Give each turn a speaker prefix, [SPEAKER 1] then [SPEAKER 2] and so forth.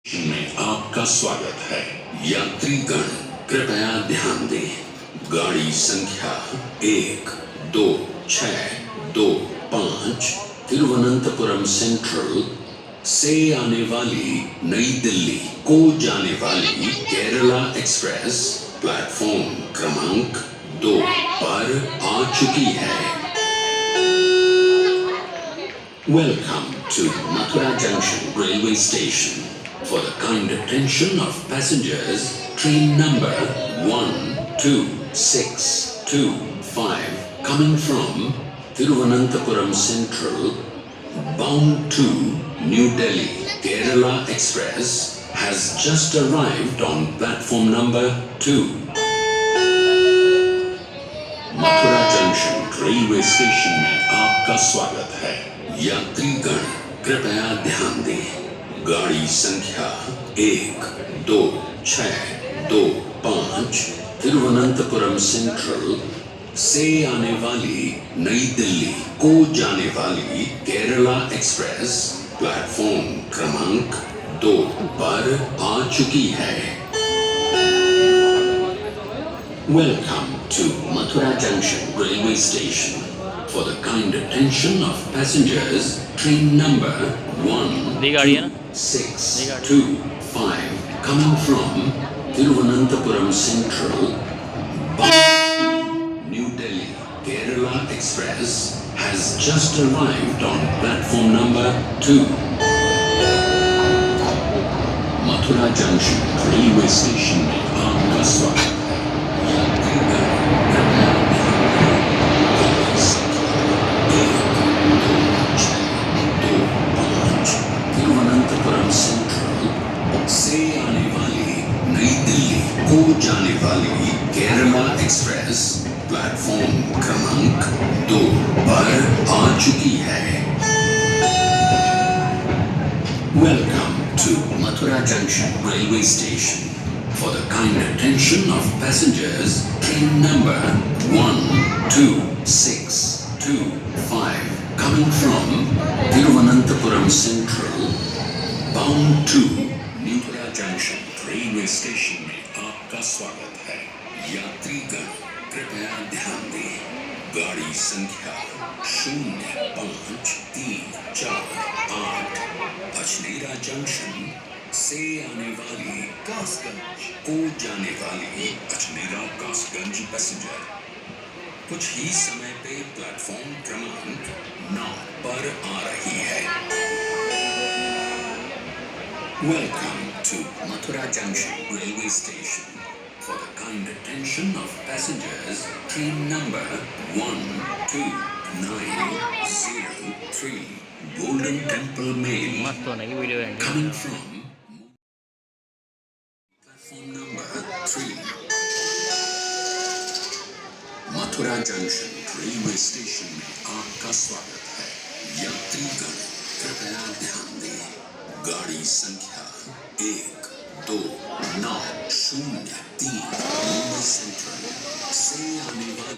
[SPEAKER 1] में आपका स्वागत है। यात्रीगण कृपया ध्यान दें। गाड़ी संख्या 1265 तिरुवनंतपुरम सेंट्रल से आने वाली नई दिल्ली को जाने वाली केरला एक्सप्रेस प्लेटफॉर्म क्रमांक 2 पर आ चुकी है। Welcome to Mathura Junction Railway Station. For the kind attention of passengers, train number 12625 coming from Thiruvananthapuram Central bound to New Delhi, Kerala Express has just arrived on platform number 2. Mathura junction railway station में आपका स्वागत है। यात्रीगण कृपया ध्यान दें। गाड़ी संख्या 1265 तिरुवनंतपुरम सेंट्रल से आने वाली नई दिल्ली को जाने वाली केरला एक्सप्रेस प्लेटफॉर्म क्रमांक 2 पर आ चुकी है। Welcome to Mathura Junction Railway Station. For the kind attention of passengers, train number 12625 coming from Thiruvananthapuram Central New Delhi, Kerala Express has just arrived on platform number 2. Mathura Junction Railway Station में आपका स्वागत है। Thiruvananthapuram central से आने वाली नई दिल्ली को जाने वाली केरला एक्सप्रेस प्लेटफॉर्म क्रमांक 2 पर आ चुकी है। Welcome to Mathura Junction Railway Station. For the kind attention of passengers, train number 12625 coming from Thiruvananthapuram Central bound to Mathura Junction Railway Station में आपका स्वागत है। यात्रीगण कृपया ध्यान दें। गाड़ी संख्या 0534 acchnera जंक्शन से आने वाली kasganj को जाने वाली acchnera kasganj पैसेंजर कुछ ही समय पे प्लेटफॉर्म क्रमांक 9 पर आ रही है। Welcome to Mathura Junction Railway Station. For the kind attention of passengers, train number 12903 Golden Temple Mail coming from platform number 3. Mathura junction railway station में आपका स्वागत है। यात्रीगण कृपया ध्यान दें। गाड़ी संख्या 1290 मुंबई सेंट्रल से आने वाली